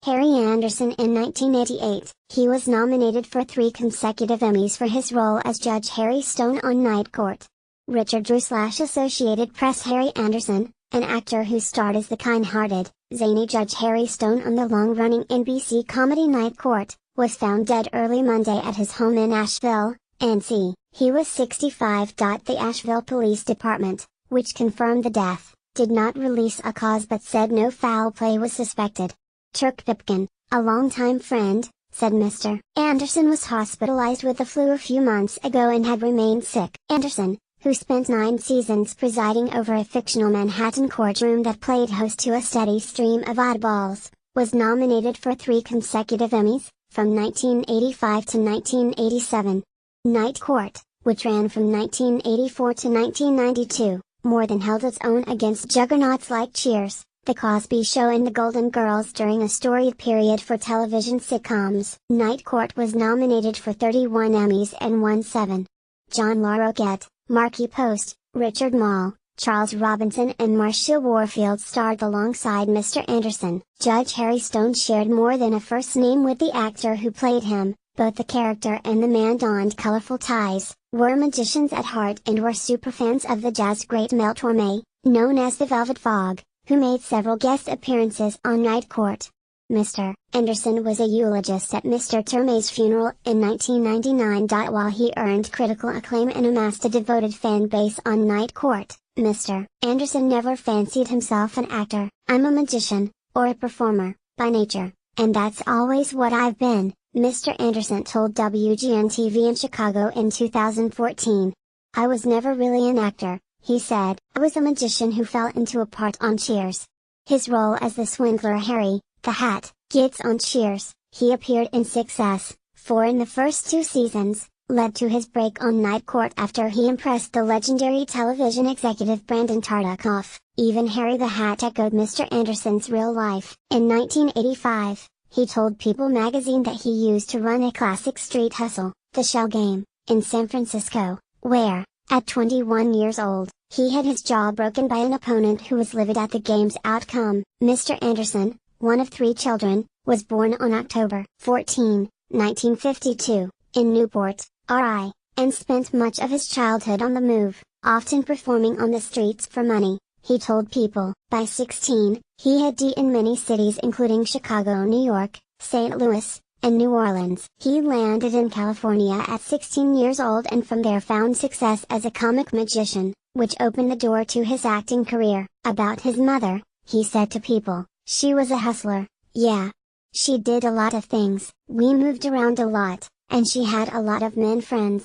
Harry Anderson in 1988. He was nominated for 3 consecutive Emmys for his role as Judge Harry Stone on Night Court. Richard Drew / Associated Press. Harry Anderson, an actor who starred as the kind-hearted, zany Judge Harry Stone on the long-running NBC comedy Night Court, was found dead early Monday at his home in Asheville, NC. He was 65. The Asheville Police Department, which confirmed the death, did not release a cause but said no foul play was suspected. Turk Pipkin, a longtime friend, said Mr. Anderson was hospitalized with the flu a few months ago and had remained sick. Anderson, who spent 9 seasons presiding over a fictional Manhattan courtroom that played host to a steady stream of oddballs, was nominated for 3 consecutive Emmys, from 1985 to 1987. Night Court, which ran from 1984 to 1992, more than held its own against juggernauts like Cheers, The Cosby Show and The Golden Girls during a storied period for television sitcoms. Night Court was nominated for 31 Emmys and won 7. John Larroquette, Markie Post, Richard Mall, Charles Robinson and Marcia Warfield starred alongside Mr. Anderson. Judge Harry Stone shared more than a first name with the actor who played him. Both the character and the man donned colorful ties, were magicians at heart and were superfans of the jazz great Mel Torme, known as the Velvet Fog, who made several guest appearances on Night Court. Mr. Anderson was a eulogist at Mr. Torme's funeral in 1999. While he earned critical acclaim and amassed a devoted fan base on Night Court, Mr. Anderson never fancied himself an actor. "I'm a magician, or a performer, by nature, and that's always what I've been," Mr. Anderson told WGN-TV in Chicago in 2014. "I was never really an actor," he said. "I was a magician who fell into a part on Cheers." His role as the swindler Harry, the Hat, Gits on Cheers, he appeared in 4 in the first 2 seasons, led to his break on Night Court after he impressed the legendary television executive Brandon Tartikoff. Even Harry the Hat echoed Mr. Anderson's real life. In 1985, he told People magazine that he used to run a classic street hustle, the shell game, in San Francisco, where, at 21 years old, he had his jaw broken by an opponent who was livid at the game's outcome. Mr. Anderson, one of 3 children, was born on October 14, 1952, in Newport, RI, and spent much of his childhood on the move, often performing on the streets for money. He told People, by 16, he had D in many cities including Chicago, New York, St. Louis, and New Orleans. He landed in California at 16 years old and from there found success as a comic magician, which opened the door to his acting career. About his mother, he said to People, "She was a hustler, yeah. She did a lot of things. We moved around a lot, and she had a lot of men friends."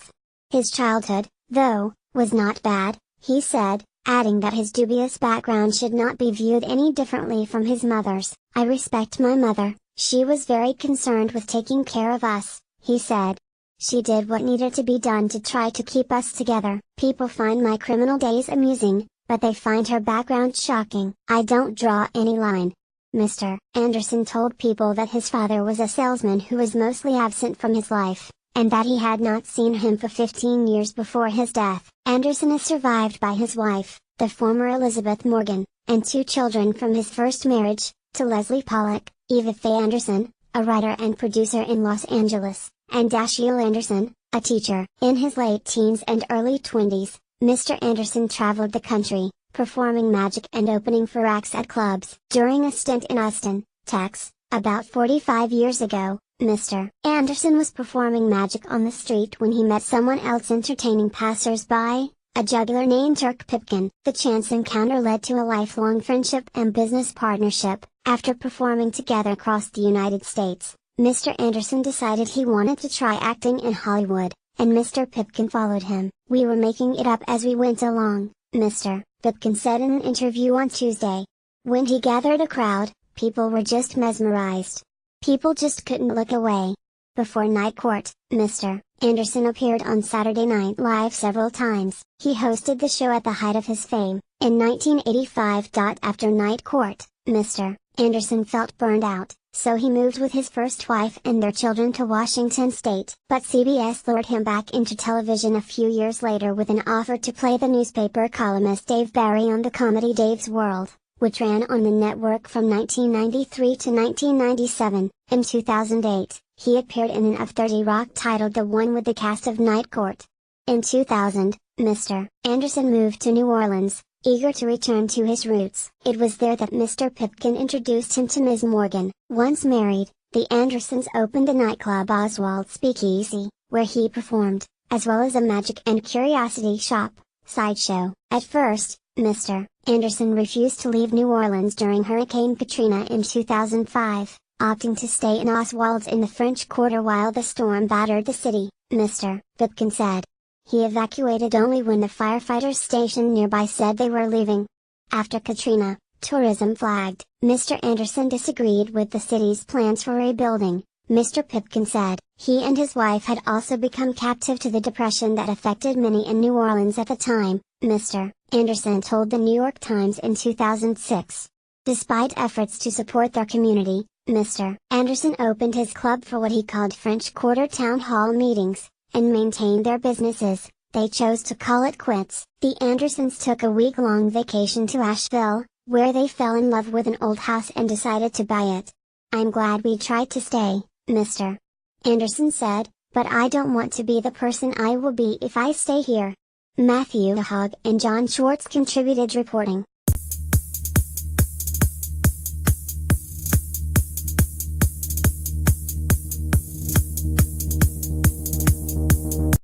His childhood, though, was not bad, he said, adding that his dubious background should not be viewed any differently from his mother's. "I respect my mother, she was very concerned with taking care of us," he said. "She did what needed to be done to try to keep us together." People find my criminal days amusing, but they find her background shocking. "I don't draw any line." Mr. Anderson told People that his father was a salesman who was mostly absent from his life, and that he had not seen him for 15 years before his death. Anderson is survived by his wife, the former Elizabeth Morgan, and 2 children from his first marriage, to Leslie Pollock, Eva Faye Anderson, a writer and producer in Los Angeles, and Dashiell Anderson, a teacher. In his late teens and early 20s, Mr. Anderson traveled the country, performing magic and opening for acts at clubs. During a stint in Austin, Texas, about 45 years ago, Mr. Anderson was performing magic on the street when he met someone else entertaining passers-by, a juggler named Turk Pipkin. The chance encounter led to a lifelong friendship and business partnership. After performing together across the United States, Mr. Anderson decided he wanted to try acting in Hollywood, and Mr. Pipkin followed him. "We were making it up as we went along," Mr. Pipkin said in an interview on Tuesday. When he gathered a crowd, people were just mesmerized. People just couldn't look away. Before Night Court, Mr. Anderson appeared on Saturday Night Live several times. He hosted the show at the height of his fame, in 1985. After Night Court, Mr. Anderson felt burned out, so he moved with his first wife and their children to Washington State. But CBS lured him back into television a few years later with an offer to play the newspaper columnist Dave Barry on the comedy Dave's World, which ran on the network from 1993 to 1997. In 2008, he appeared in an of 30 Rock titled The One with the cast of Night Court. In 2000, Mr. Anderson moved to New Orleans, eager to return to his roots. It was there that Mr. Pipkin introduced him to Ms. Morgan. Once married, the Andersons opened the nightclub Oswald Speakeasy, where he performed, as well as a magic and curiosity shop, Sideshow. At first, Mr. Anderson refused to leave New Orleans during Hurricane Katrina in 2005, opting to stay in Oswald's in the French Quarter while the storm battered the city, Mr. Pipkin said. He evacuated only when the firefighters stationed nearby said they were leaving. After Katrina, tourism flagged. Mr. Anderson disagreed with the city's plans for rebuilding. Mr. Pipkin said, he and his wife had also become captive to the depression that affected many in New Orleans at the time, Mr. Anderson told the New York Times in 2006. Despite efforts to support their community, Mr. Anderson opened his club for what he called French Quarter town hall meetings, and maintained their businesses. They chose to call it quits. The Andersons took a week-long vacation to Asheville, where they fell in love with an old house and decided to buy it. I'm glad we tried to stay, Mr. Anderson said, but I don't want to be the person I will be if I stay here. Matthew Hogg and John Schwartz contributed reporting.